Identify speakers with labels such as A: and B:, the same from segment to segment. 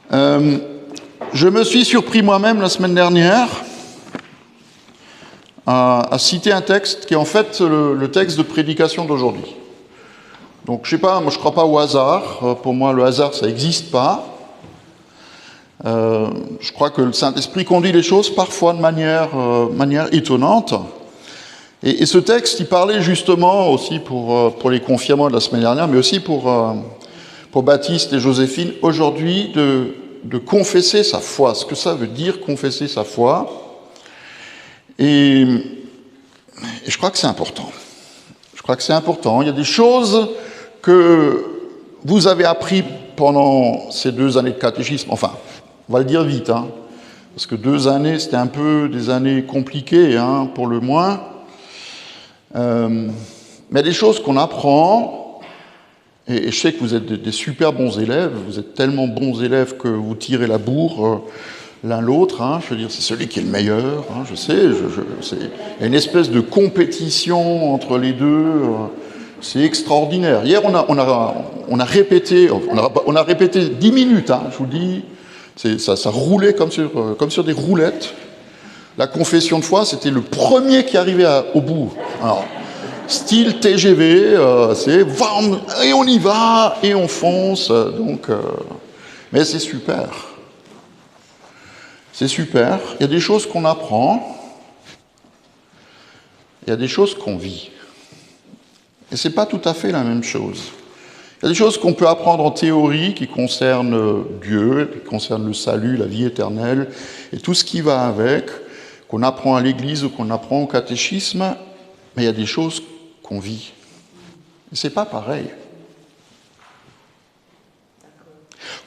A: Je me suis surpris moi-même la semaine dernière à citer un texte qui est en fait le texte de prédication d'aujourd'hui. Donc je sais pas, moi je ne crois pas au hasard. Pour moi le hasard ça n'existe pas. Je crois que le Saint-Esprit conduit les choses parfois de manière étonnante. Et ce texte, il parlait justement aussi pour les confirmants de la semaine dernière, mais aussi pour Baptiste et Joséphine, aujourd'hui, de confesser sa foi, ce que ça veut dire confesser sa foi. Et je crois que c'est important. Je crois que c'est important. Il y a des choses que vous avez appris pendant ces 2 années de catéchisme, enfin, on va le dire vite, parce que 2 années, c'était un peu des années compliquées, pour le moins. Mais il y a des choses qu'on apprend, et je sais que vous êtes des super bons élèves, vous êtes tellement bons élèves que vous tirez la bourre l'un l'autre, je veux dire, c'est celui qui est le meilleur, je sais, il y a une espèce de compétition entre les deux, c'est extraordinaire. Hier, on a répété 10 minutes, je vous dis, ça roulait comme sur des roulettes. La confession de foi, c'était le premier qui arrivait au bout. Alors, style TGV, c'est et on y va, et on fonce. Mais c'est super. C'est super. Il y a des choses qu'on apprend, il y a des choses qu'on vit. Et c'est pas tout à fait la même chose. Il y a des choses qu'on peut apprendre en théorie qui concernent Dieu, qui concernent le salut, la vie éternelle, et tout ce qui va avec, qu'on apprend à l'église ou qu'on apprend au catéchisme, mais il y a des choses qu'on vit. Et c'est pas pareil.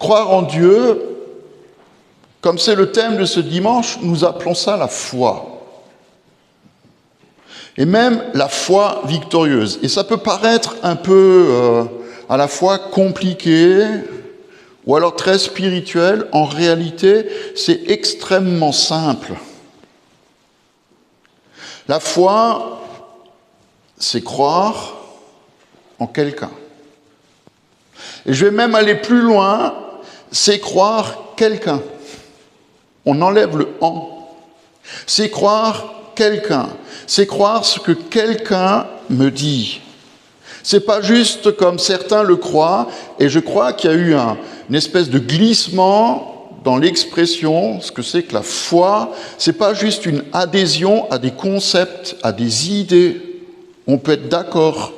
A: Croire en Dieu, comme c'est le thème de ce dimanche, nous appelons ça la foi. Et même la foi victorieuse. Et ça peut paraître un peu à la fois compliqué ou alors très spirituel. En réalité, c'est extrêmement simple. La foi, c'est croire en quelqu'un. Et je vais même aller plus loin, c'est croire quelqu'un. On enlève le « en ». C'est croire quelqu'un. C'est croire ce que quelqu'un me dit. C'est pas juste comme certains le croient, et je crois qu'il y a eu une espèce de glissement dans l'expression, ce que c'est que la foi, c'est pas juste une adhésion à des concepts, à des idées. On peut être d'accord.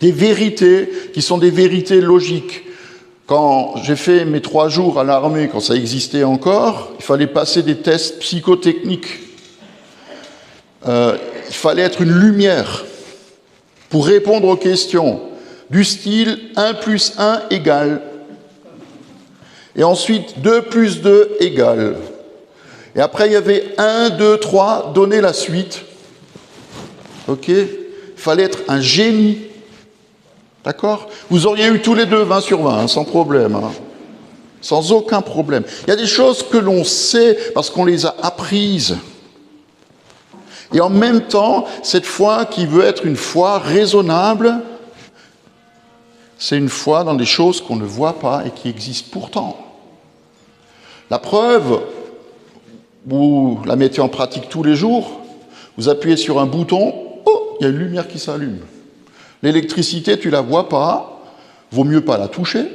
A: Des vérités qui sont des vérités logiques. Quand j'ai fait mes 3 jours à l'armée, quand ça existait encore, il fallait passer des tests psychotechniques. Il fallait être une lumière pour répondre aux questions du style 1 plus 1 égale. Et ensuite, 2 plus 2 égale. Et après, il y avait 1, 2, 3, donner la suite. Ok ? Il fallait être un génie. D'accord ? Vous auriez eu tous les deux 20 sur 20, sans problème. Sans aucun problème. Il y a des choses que l'on sait parce qu'on les a apprises. Et en même temps, cette foi qui veut être une foi raisonnable, c'est une foi dans des choses qu'on ne voit pas et qui existent pourtant. La preuve, vous la mettez en pratique tous les jours, vous appuyez sur un bouton, oh, il y a une lumière qui s'allume. L'électricité, tu ne la vois pas, vaut mieux pas la toucher,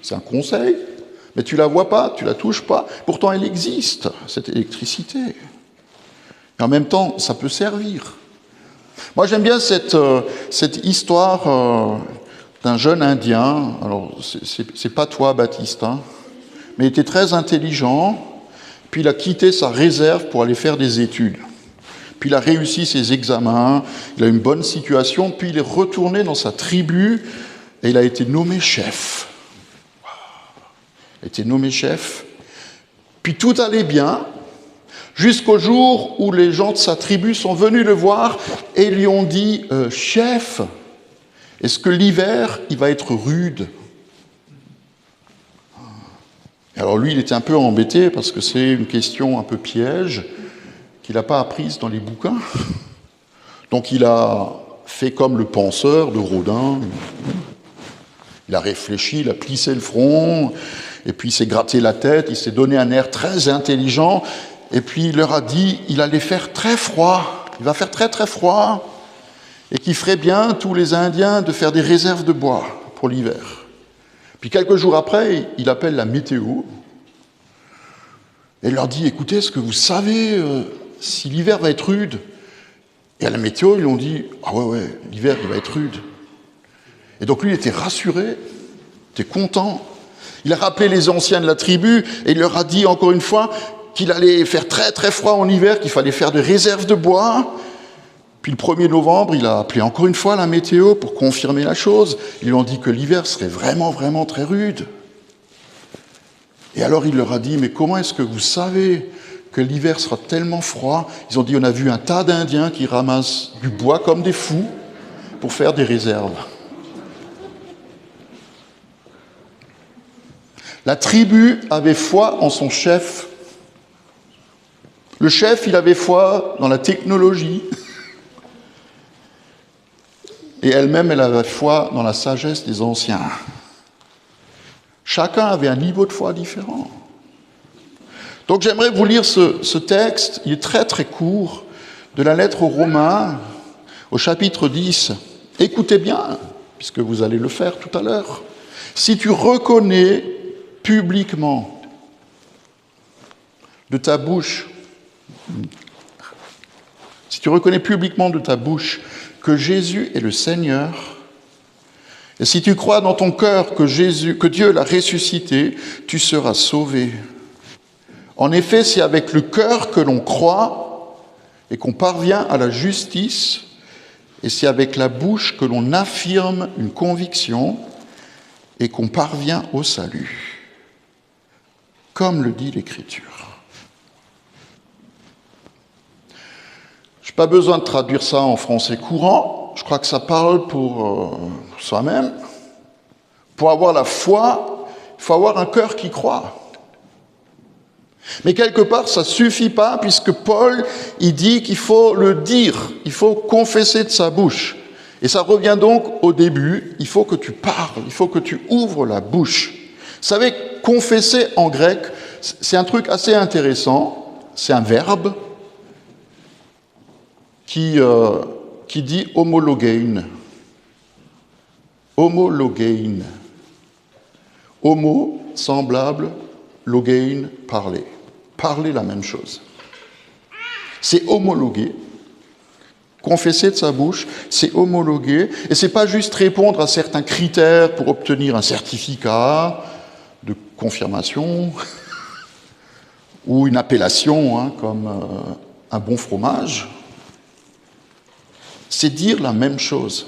A: c'est un conseil, mais tu ne la vois pas, tu ne la touches pas, pourtant elle existe, cette électricité. Et en même temps, ça peut servir. Moi, j'aime bien cette histoire d'un jeune Indien. Alors, c'est pas toi, Baptiste, mais il était très intelligent. Puis il a quitté sa réserve pour aller faire des études. Puis il a réussi ses examens, il a une bonne situation. Puis il est retourné dans sa tribu et il a été nommé chef. Il a été nommé chef. Puis tout allait bien. Jusqu'au jour où les gens de sa tribu sont venus le voir et lui ont dit « Chef, est-ce que l'hiver, il va être rude ?» Alors lui, il était un peu embêté parce que c'est une question un peu piège qu'il n'a pas apprise dans les bouquins. Donc il a fait comme le penseur de Rodin. Il a réfléchi, il a plissé le front, et puis il s'est gratté la tête, il s'est donné un air très intelligent, et puis il leur a dit, il allait faire très froid, il va faire très très froid, et qu'il ferait bien, tous les Indiens, de faire des réserves de bois pour l'hiver. Puis quelques jours après, il appelle la météo, et il leur dit, écoutez, est-ce que vous savez si l'hiver va être rude? Et à la météo, ils lui ont dit, ah ouais, l'hiver, il va être rude. Et donc lui, il était rassuré, il était content. Il a rappelé les anciens de la tribu et il leur a dit encore une fois qu'il allait faire très très froid en hiver, qu'il fallait faire des réserves de bois. Puis le 1er novembre, il a appelé encore une fois la météo pour confirmer la chose. Ils lui ont dit que l'hiver serait vraiment vraiment très rude. Et alors il leur a dit, mais comment est-ce que vous savez que l'hiver sera tellement froid? Ils ont dit, on a vu un tas d'Indiens qui ramassent du bois comme des fous pour faire des réserves. La tribu avait foi en son chef. Le chef, il avait foi dans la technologie. Et elle-même, elle avait foi dans la sagesse des anciens. Chacun avait un niveau de foi différent. Donc j'aimerais vous lire ce texte, il est très très court, de la lettre aux Romains, au chapitre 10. Écoutez bien, puisque vous allez le faire tout à l'heure. Si tu reconnais publiquement de ta bouche, si tu reconnais publiquement de ta bouche que Jésus est le Seigneur, et si tu crois dans ton cœur que Dieu l'a ressuscité, tu seras sauvé. En effet, c'est avec le cœur que l'on croit et qu'on parvient à la justice, et c'est avec la bouche que l'on affirme une conviction et qu'on parvient au salut, comme le dit l'Écriture. Je n'ai pas besoin de traduire ça en français courant, je crois que ça parle pour soi-même. Pour avoir la foi, il faut avoir un cœur qui croit. Mais quelque part, ça ne suffit pas, puisque Paul, il dit qu'il faut le dire, il faut confesser de sa bouche. Et ça revient donc au début, il faut que tu parles, il faut que tu ouvres la bouche. Vous savez, confesser en grec, c'est un truc assez intéressant, c'est un verbe qui dit homologein. Homologein. Homo, semblable, logein, parler. Parler la même chose. C'est homologuer. Confesser de sa bouche, c'est homologuer. Et ce n'est pas juste répondre à certains critères pour obtenir un certificat de confirmation ou une appellation, comme un bon fromage. C'est dire la même chose.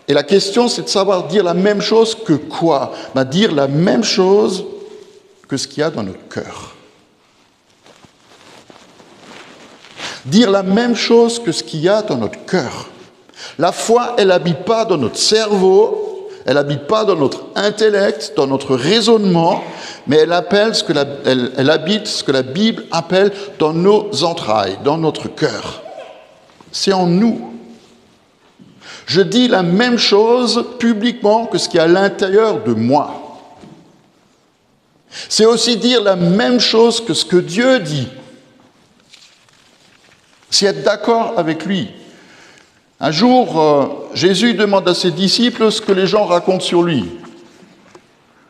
A: Et la question, c'est de savoir dire la même chose que quoi? Dire la même chose que ce qu'il y a dans notre cœur. Dire la même chose que ce qu'il y a dans notre cœur. La foi, elle n'habite pas dans notre cerveau, elle n'habite pas dans notre intellect, dans notre raisonnement, mais elle habite ce que la Bible appelle dans nos entrailles, dans notre cœur. C'est en nous. Je dis la même chose publiquement que ce qui est à l'intérieur de moi. C'est aussi dire la même chose que ce que Dieu dit. C'est être d'accord avec lui. Un jour, Jésus demande à ses disciples ce que les gens racontent sur lui.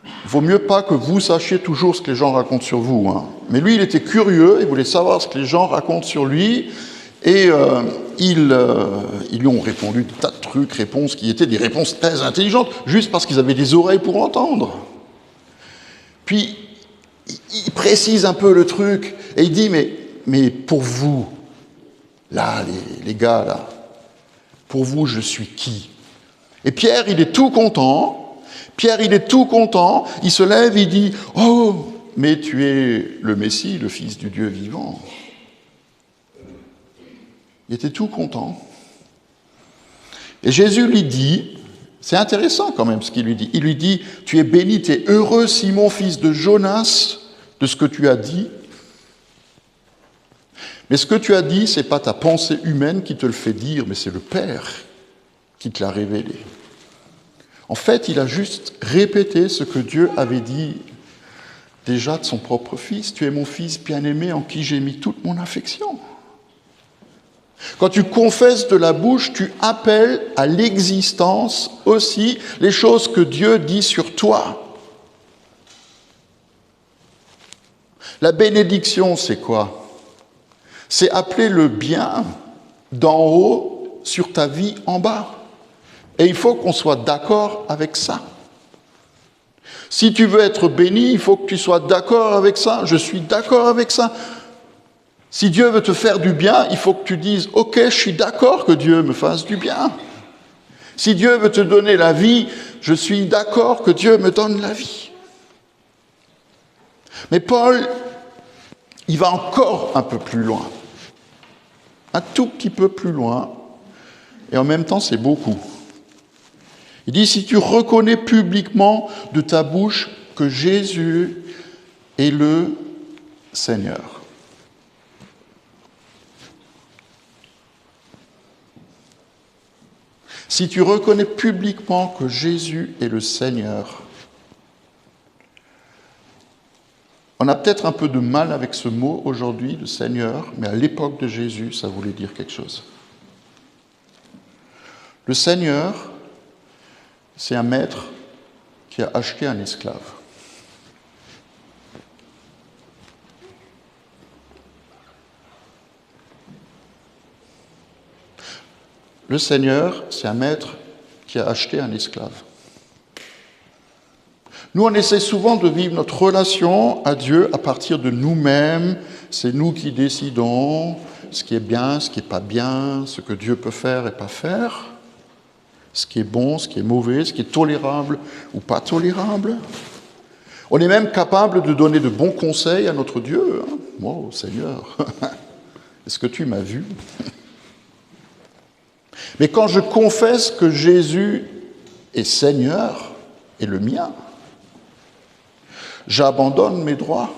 A: Il vaut mieux pas que vous sachiez toujours ce que les gens racontent sur vous. Mais lui, il était curieux, il voulait savoir ce que les gens racontent sur lui. Et ils lui ont répondu des tas de trucs, réponses qui étaient des réponses très intelligentes, juste parce qu'ils avaient des oreilles pour entendre. Puis, il précise un peu le truc, et il dit, mais pour vous, là, les gars, là, pour vous, je suis qui? Et Pierre, il est tout content, il se lève, il dit, oh, mais tu es le Messie, le Fils du Dieu vivant. Il était tout content. Et Jésus lui dit, c'est intéressant quand même ce qu'il lui dit, il lui dit, tu es béni, tu es heureux Simon, fils de Jonas, de ce que tu as dit. Mais ce que tu as dit, ce n'est pas ta pensée humaine qui te le fait dire, mais c'est le Père qui te l'a révélé. En fait, il a juste répété ce que Dieu avait dit déjà de son propre Fils. Tu es mon Fils bien-aimé en qui j'ai mis toute mon affection. Quand tu confesses de la bouche, tu appelles à l'existence aussi les choses que Dieu dit sur toi. La bénédiction, c'est quoi? C'est appeler le bien d'en haut sur ta vie en bas. Et il faut qu'on soit d'accord avec ça. Si tu veux être béni, il faut que tu sois d'accord avec ça. Je suis d'accord avec ça. Si Dieu veut te faire du bien, il faut que tu dises « Ok, je suis d'accord que Dieu me fasse du bien. » Si Dieu veut te donner la vie, je suis d'accord que Dieu me donne la vie. Mais Paul, il va encore un peu plus loin. Un tout petit peu plus loin. Et en même temps, c'est beaucoup. Il dit « Si tu reconnais publiquement de ta bouche que Jésus est le Seigneur. » Si tu reconnais publiquement que Jésus est le Seigneur, on a peut-être un peu de mal avec ce mot aujourd'hui, le Seigneur, mais à l'époque de Jésus, ça voulait dire quelque chose. Le Seigneur, c'est un maître qui a acheté un esclave. Le Seigneur, c'est un maître qui a acheté un esclave. Nous, on essaie souvent de vivre notre relation à Dieu à partir de nous-mêmes. C'est nous qui décidons ce qui est bien, ce qui n'est pas bien, ce que Dieu peut faire et pas faire, ce qui est bon, ce qui est mauvais, ce qui est tolérable ou pas tolérable. On est même capable de donner de bons conseils à notre Dieu. Moi, Seigneur, est-ce que tu m'as vu ? Mais quand je confesse que Jésus est Seigneur et le mien, j'abandonne mes droits.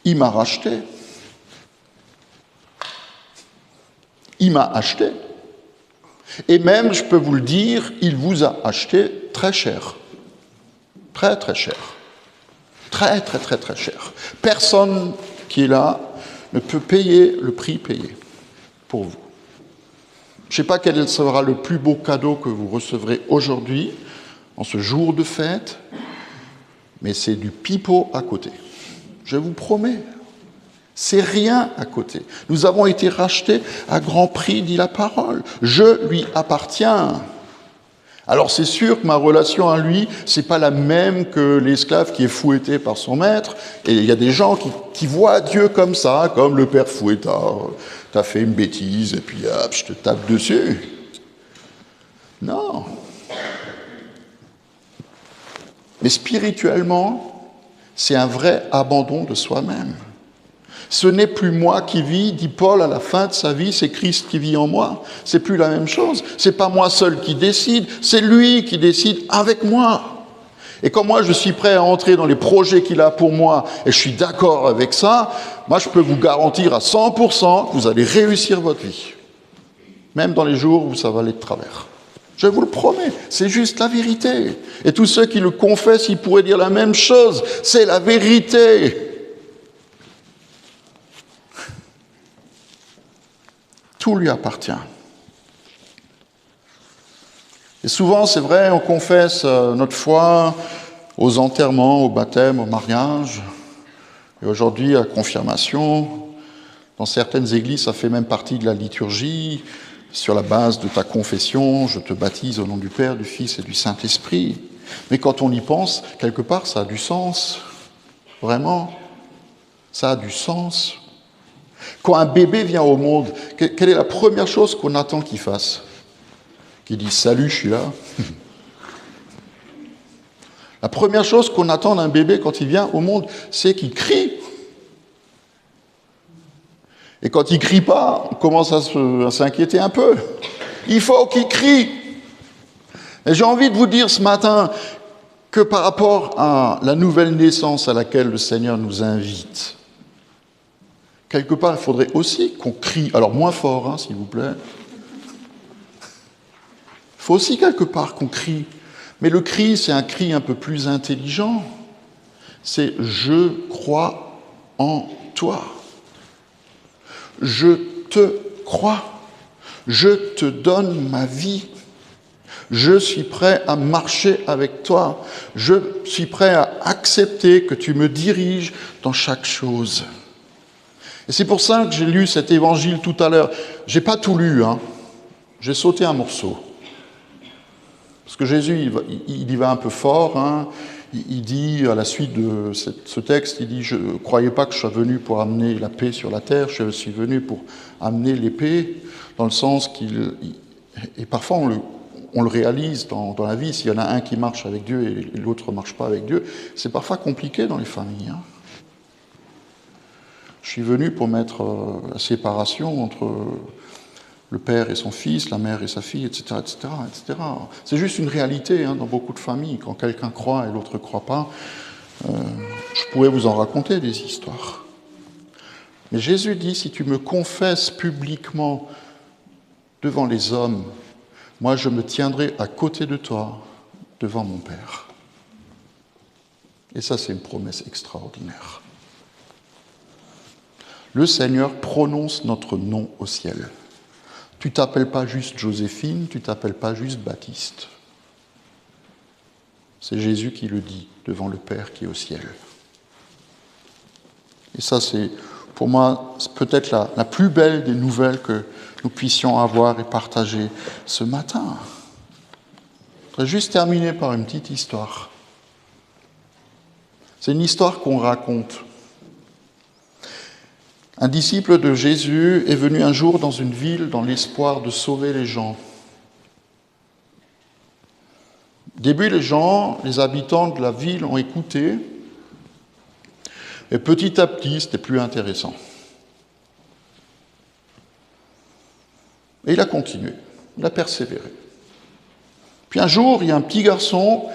A: Il m'a racheté. Il m'a acheté. Et même, je peux vous le dire, il vous a acheté très cher. Très, très cher. Très, très, très, très cher. Personne qui est là ne peut payer le prix payé pour vous. Je ne sais pas quel sera le plus beau cadeau que vous recevrez aujourd'hui, en ce jour de fête, mais c'est du pipeau à côté. Je vous promets, c'est rien à côté. Nous avons été rachetés à grand prix, dit la parole. Je lui appartiens. Alors c'est sûr que ma relation à lui, c'est pas la même que l'esclave qui est fouetté par son maître. Et il y a des gens qui voient Dieu comme ça, comme le père fouettard. T'as fait une bêtise et puis hop, je te tape dessus. Non. Mais spirituellement, c'est un vrai abandon de soi-même. Ce n'est plus moi qui vis, dit Paul à la fin de sa vie, c'est Christ qui vit en moi. C'est plus la même chose. C'est pas moi seul qui décide, c'est lui qui décide avec moi. Et quand moi je suis prêt à entrer dans les projets qu'il a pour moi et je suis d'accord avec ça, moi je peux vous garantir à 100% que vous allez réussir votre vie. Même dans les jours où ça va aller de travers. Je vous le promets, c'est juste la vérité. Et tous ceux qui le confessent, ils pourraient dire la même chose. C'est la vérité. Tout lui appartient. Et souvent, c'est vrai, on confesse notre foi aux enterrements, au baptême, au mariage. Et aujourd'hui, à la confirmation. Dans certaines églises, ça fait même partie de la liturgie. Sur la base de ta confession, je te baptise au nom du Père, du Fils et du Saint-Esprit. Mais quand on y pense, quelque part, ça a du sens. Vraiment, ça a du sens. Quand un bébé vient au monde, quelle est la première chose qu'on attend qu'il fasse? Qu'il dise « Salut, je suis là ». La première chose qu'on attend d'un bébé quand il vient au monde, c'est qu'il crie. Et quand il ne crie pas, on commence à s'inquiéter un peu. Il faut qu'il crie. Et j'ai envie de vous dire ce matin que par rapport à la nouvelle naissance à laquelle le Seigneur nous invite, quelque part, il faudrait aussi qu'on crie, alors moins fort, s'il vous plaît, faut aussi quelque part qu'on crie. Mais le cri, c'est un cri un peu plus intelligent. C'est « je crois en toi ». Je te crois. Je te donne ma vie. Je suis prêt à marcher avec toi. Je suis prêt à accepter que tu me diriges dans chaque chose. Et c'est pour ça que j'ai lu cet évangile tout à l'heure. Je n'ai pas tout lu, hein. J'ai sauté un morceau. Parce que Jésus, il y va un peu fort. Hein. Il dit, à la suite de ce texte, il dit « Je ne croyais pas que je sois venu pour amener la paix sur la terre, je suis venu pour amener l'épée », dans le sens qu'il... Et parfois, on le réalise dans la vie, s'il y en a un qui marche avec Dieu et l'autre ne marche pas avec Dieu, c'est parfois compliqué dans les familles. Hein. Je suis venu pour mettre la séparation entre le père et son fils, la mère et sa fille, etc., etc., etc. C'est juste une réalité hein, dans beaucoup de familles. Quand quelqu'un croit et l'autre ne croit pas, je pourrais vous en raconter des histoires. Mais Jésus dit, si tu me confesses publiquement devant les hommes, moi je me tiendrai à côté de toi devant mon Père. Et ça, c'est une promesse extraordinaire. Le Seigneur prononce notre nom au ciel. Tu t'appelles pas juste Joséphine, tu t'appelles pas juste Baptiste. C'est Jésus qui le dit devant le Père qui est au ciel. Et ça, c'est pour moi peut-être la plus belle des nouvelles que nous puissions avoir et partager ce matin. Je voudrais juste terminer par une petite histoire. C'est une histoire qu'on raconte. Un disciple de Jésus est venu un jour dans une ville dans l'espoir de sauver les gens. Au début, les habitants de la ville ont écouté, et petit à petit, c'était plus intéressant. Et il a continué, il a persévéré. Puis un jour, il y a un petit garçon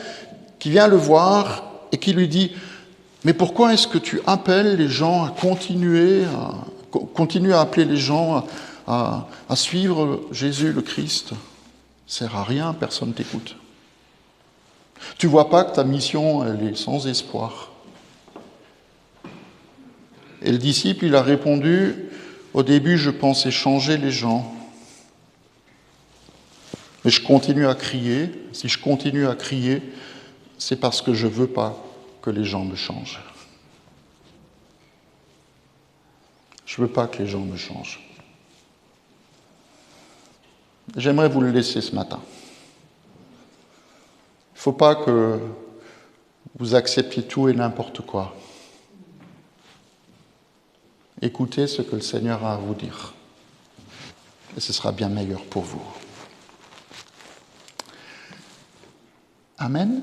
A: qui vient le voir et qui lui dit « Mais pourquoi est-ce que tu appelles les gens à continuer à appeler les gens à suivre Jésus le Christ ? Ça ne sert à rien, personne ne t'écoute. Tu ne vois pas que ta mission, elle est sans espoir. » Et le disciple, il a répondu « Au début, je pensais changer les gens. Mais je continue à crier. Si je continue à crier, c'est parce que je ne veux pas que les gens me changent. Je ne veux pas que les gens me changent. » J'aimerais vous le laisser ce matin. Il ne faut pas que vous acceptiez tout et n'importe quoi. Écoutez ce que le Seigneur a à vous dire. Et ce sera bien meilleur pour vous. Amen.